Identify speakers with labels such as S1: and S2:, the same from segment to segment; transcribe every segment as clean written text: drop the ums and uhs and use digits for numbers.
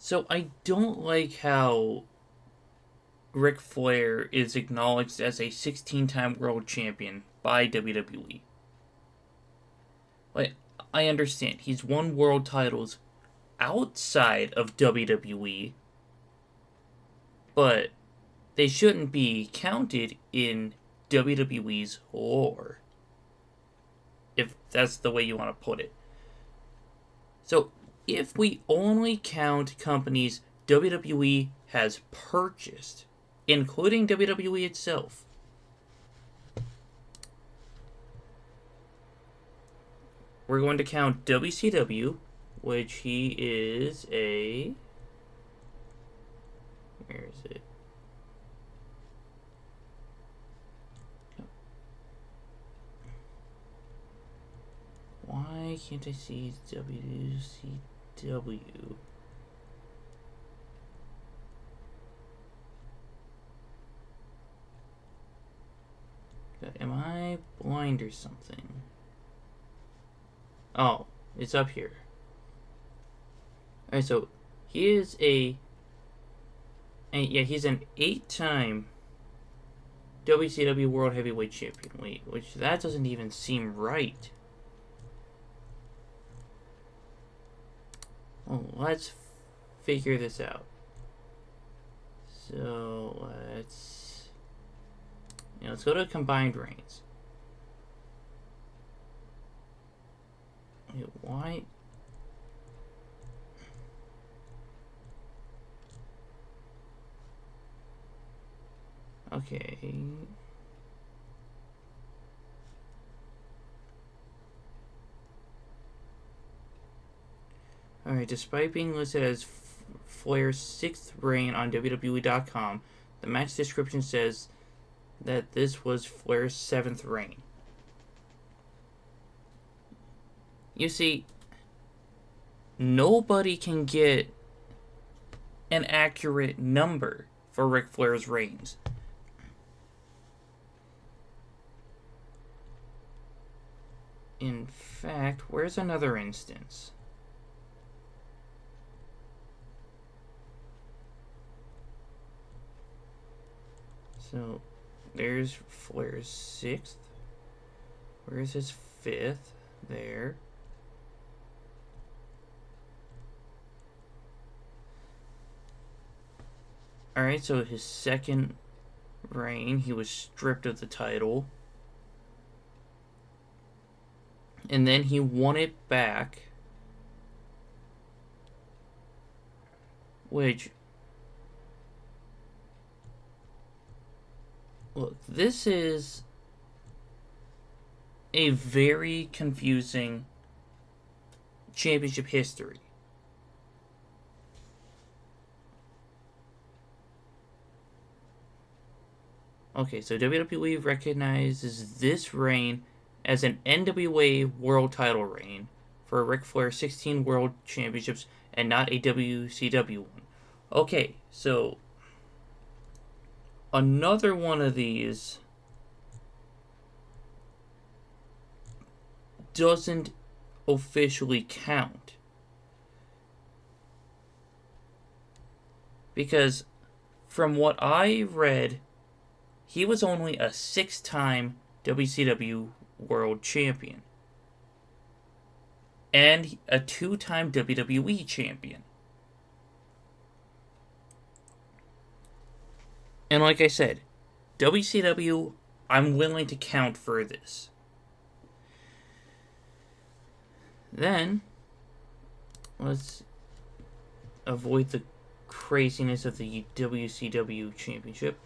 S1: So I don't like how Ric Flair is acknowledged as a 16-time world champion by WWE. Like, I understand he's won world titles outside of WWE, but they shouldn't be counted in WWE's lore, if that's the way you want to put it. So, if we only count companies WWE has purchased, including WWE itself, we're going to count WCW, which he is a. Where is it? Why can't I see WCW? Am I blind or something? Oh, it's up here. Alright, so he is he's an 8-time WCW World Heavyweight Champion. Wait, which that doesn't even seem right. Well, let's figure this out. So let's go to combined reigns. Wait, why? Okay. Alright, despite being listed as Flair's 6th reign on WWE.com, the match description says that this was Flair's 7th reign. You see, nobody can get an accurate number for Ric Flair's reigns. In fact, where's another instance? So, there's Flair's 6th. Where's his 5th? There. Alright, so his 2nd reign, he was stripped of the title. And then he won it back. Which, look, this is a very confusing championship history. Okay, so WWE recognizes this reign as an NWA World Title reign for Ric Flair's 16 World Championships and not a WCW one. Okay, so another one of these doesn't officially count. Because from what I read, he was only a 6-time WCW World Champion. And a 2-time WWE Champion. And like I said, WCW, I'm willing to count for this. Then, let's avoid the craziness of the WCW Championship.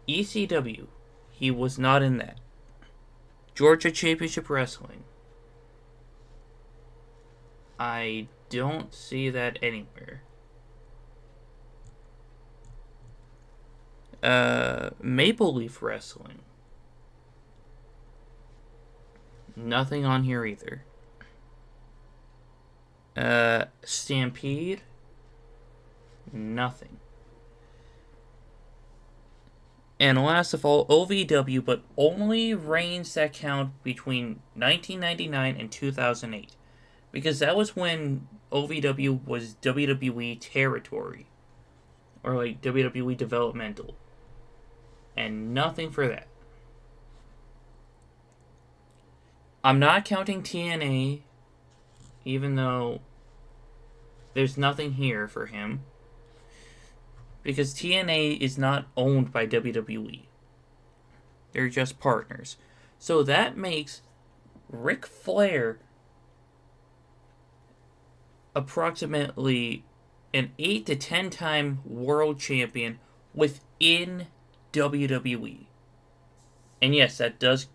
S1: ECW, he was not in that. Georgia Championship Wrestling, I don't see that anywhere. Maple Leaf Wrestling, nothing on here either. Stampede, nothing. And last of all, OVW, but only reigns that count between 1999 and 2008. because that was when OVW was WWE territory, or like WWE developmental, and nothing for that. I'm not counting TNA, even though there's nothing here for him, because TNA is not owned by WWE. They're just partners. So that makes Ric Flair approximately an 8 to 10 time world champion within WWE. And yes, that does.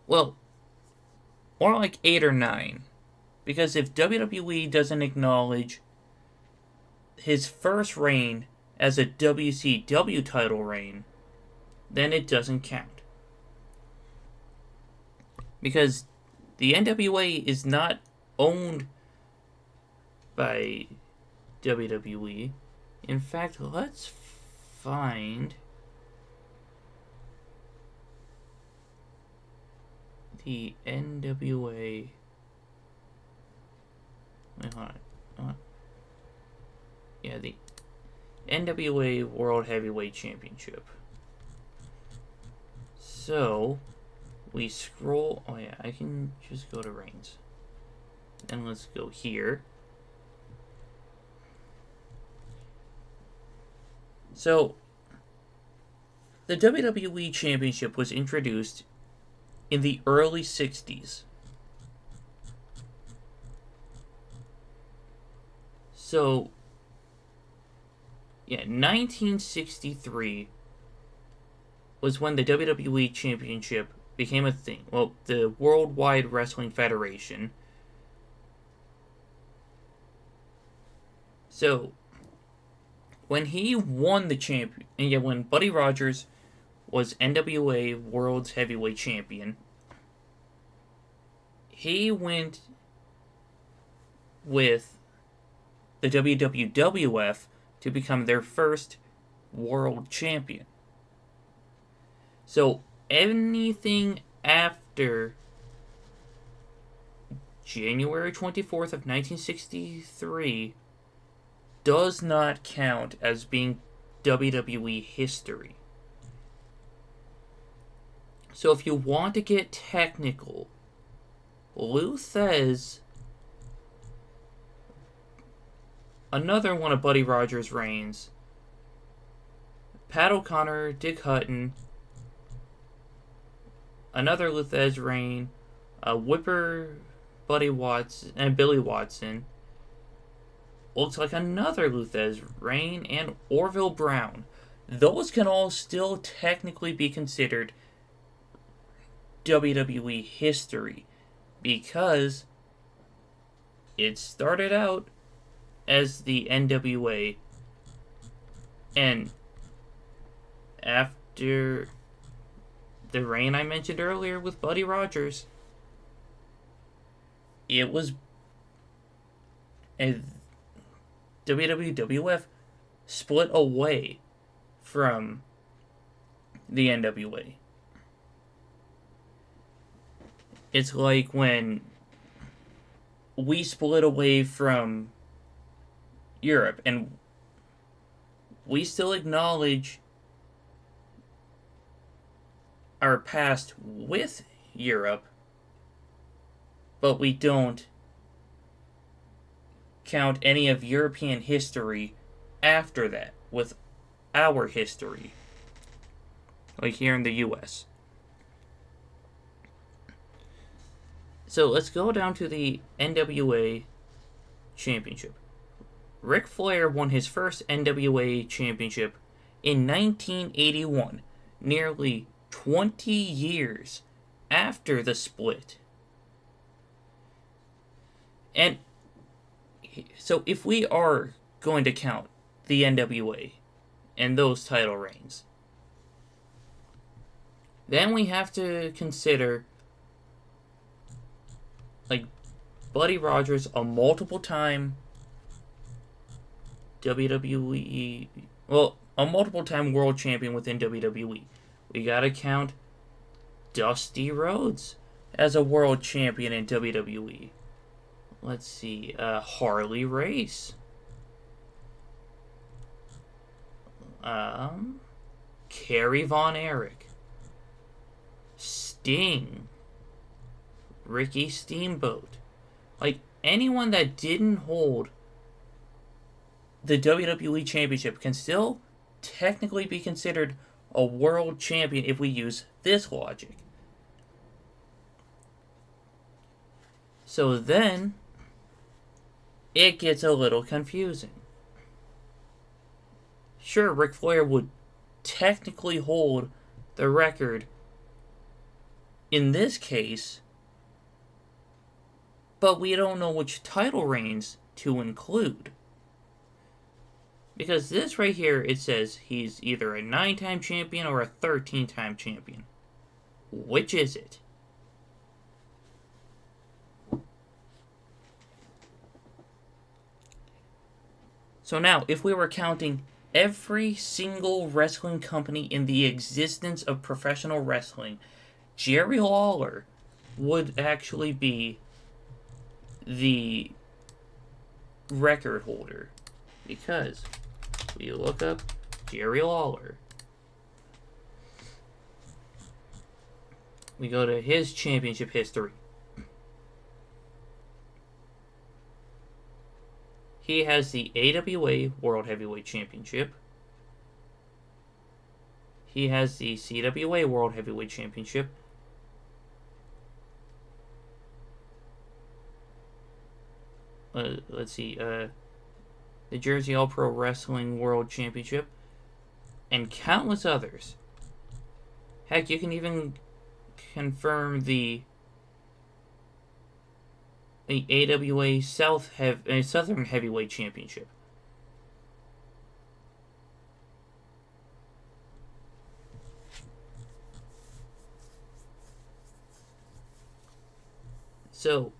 S1: Well, more like 8 or 9. Because if WWE doesn't acknowledge his first reign as a WCW title reign, then it doesn't count. Because the NWA is not owned by WWE. In fact, let's find the NWA. Wait, hold on. Yeah, the NWA World Heavyweight Championship. So, we scroll. Oh, yeah, I can just go to reigns. And let's go here. So, the WWE Championship was introduced in the early 60s. So, yeah, 1963 was when the WWE Championship became a thing. Well, the Worldwide Wrestling Federation. So, when he won the champion, and yeah, when Buddy Rogers was NWA World's Heavyweight Champion, he went with the WWF to become their first world champion. So anything after January 24th of 1963 does not count as being WWE history. So if you want to get technical, Lou Thez, another one of Buddy Rogers' reigns, Pat O'Connor, Dick Hutton, another Lou Thez reign, Whipper, Buddy Watson, and Billy Watson. Looks like another Lou Thez reign, and Orville Brown. Those can all still technically be considered WWE history because it started out as the NWA, and after the reign I mentioned earlier with Buddy Rogers, it was a WWF split away from the NWA. It's like when we split away from Europe, and we still acknowledge our past with Europe, but we don't count any of European history after that with our history, like here in the US. So let's go down to the NWA Championship. Ric Flair won his first NWA Championship in 1981, nearly 20 years after the split. And so if we are going to count the NWA and those title reigns, then we have to consider like Buddy Rogers, a multiple time WWE, well, a multiple time world champion within WWE. We gotta count Dusty Rhodes as a world champion in WWE? Let's see. Harley Race. Kerry Von Erich. Sting. Ricky Steamboat. Like, anyone that didn't hold the WWE Championship can still technically be considered a world champion if we use this logic. So then, it gets a little confusing. Sure, Ric Flair would technically hold the record in this case, but we don't know which title reigns to include. Because this right here, it says he's either a 9-time champion or a 13-time champion. Which is it? So now, if we were counting every single wrestling company in the existence of professional wrestling, Jerry Lawler would actually be the record holder. Because we look up Jerry Lawler. We go to his championship history. He has the AWA World Heavyweight Championship. He has the CWA World Heavyweight Championship. Let's see. The Jersey All Pro Wrestling World Championship. And countless others. Heck, you can even confirm the AWA Southern Heavyweight Championship. So,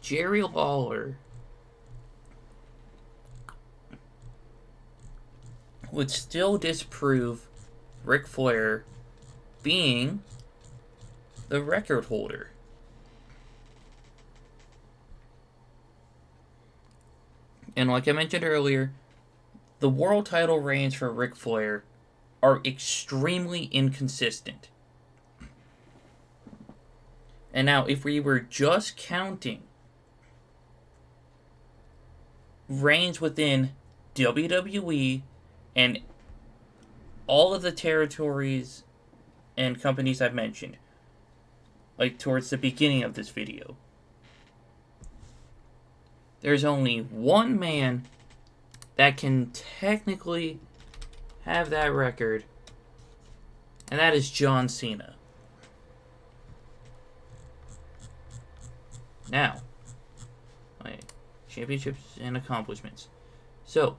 S1: Jerry Lawler would still disprove Ric Flair being the record holder. And like I mentioned earlier, the world title reigns for Ric Flair are extremely inconsistent. And now, if we were just counting reigns within WWE and all of the territories and companies I've mentioned, like towards the beginning of this video, there's only one man that can technically have that record, and that is John Cena. Now, my championships and accomplishments. So,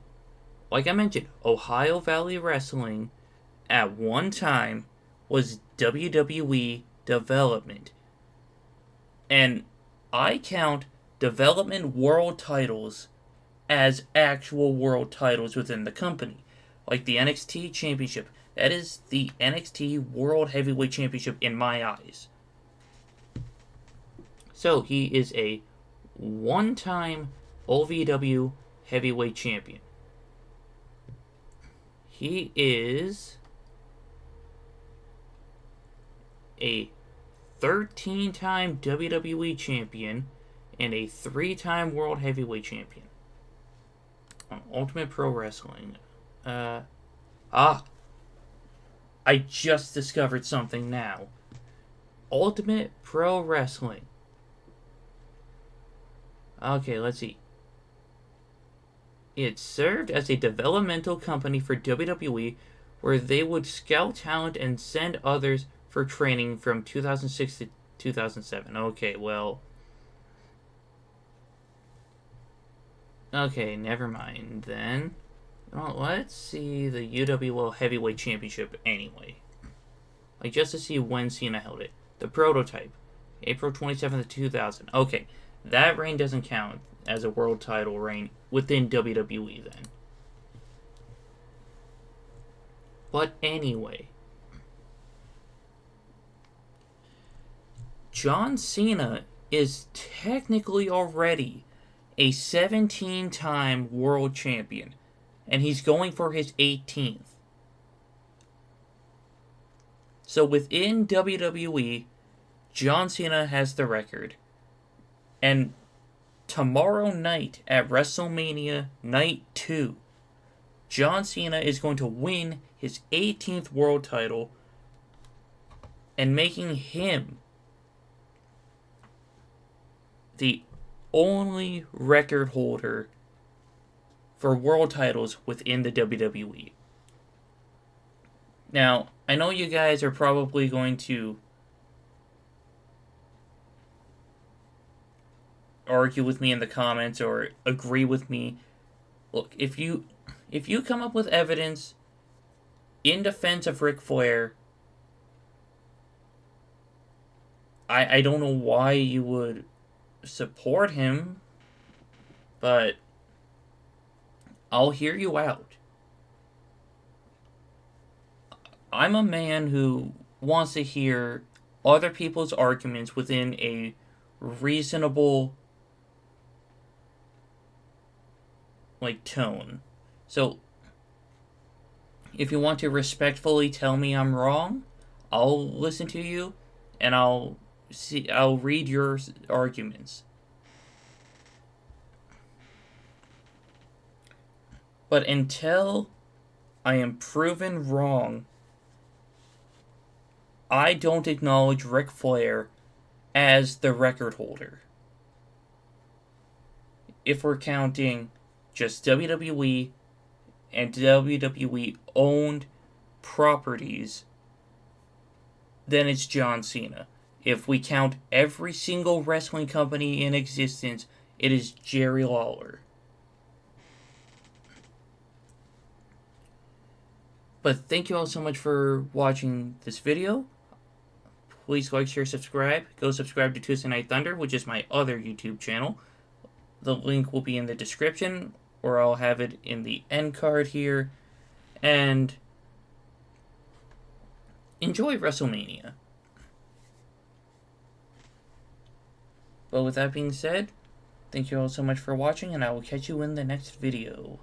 S1: like I mentioned, Ohio Valley Wrestling at one time was WWE Development. And I count Development World titles as actual world titles within the company. Like the NXT Championship. That is the NXT World Heavyweight Championship in my eyes. So, he is a one-time OVW Heavyweight Champion. He is a 13-time WWE Champion and a 3-time World Heavyweight Champion on Ultimate Pro Wrestling. I just discovered something now. Ultimate Pro Wrestling. Okay, let's see. It served as a developmental company for WWE where they would scout talent and send others for training from 2006 to 2007. Okay, well. Okay, never mind then. Well, let's see the UWL Heavyweight Championship anyway. Like, just to see when Cena held it. The prototype. April 27th, 2000. Okay, that reign doesn't count as a world title reign within WWE then. But anyway. John Cena is technically already a 17-time world champion, and he's going for his 18th. So within WWE, John Cena has the record. And tomorrow night at WrestleMania Night 2, John Cena is going to win his 18th world title and making him the only record holder for world titles within the WWE. Now, I know you guys are probably going to argue with me in the comments or agree with me. Look, if you come up with evidence in defense of Ric Flair, I don't know why you would support him, but I'll hear you out. I'm a man who wants to hear other people's arguments within a reasonable tone. So if you want to respectfully tell me I'm wrong, I'll listen to you and I'll read your arguments. But until I am proven wrong, I don't acknowledge Ric Flair as the record holder. If we're counting just WWE and WWE owned properties, then it's John Cena. If we count every single wrestling company in existence, it is Jerry Lawler. But thank you all so much for watching this video. Please like, share, subscribe. Go subscribe to Tuesday Night Thunder, which is my other YouTube channel. The link will be in the description, or I'll have it in the end card here. And enjoy WrestleMania. But with that being said, thank you all so much for watching, and I will catch you in the next video.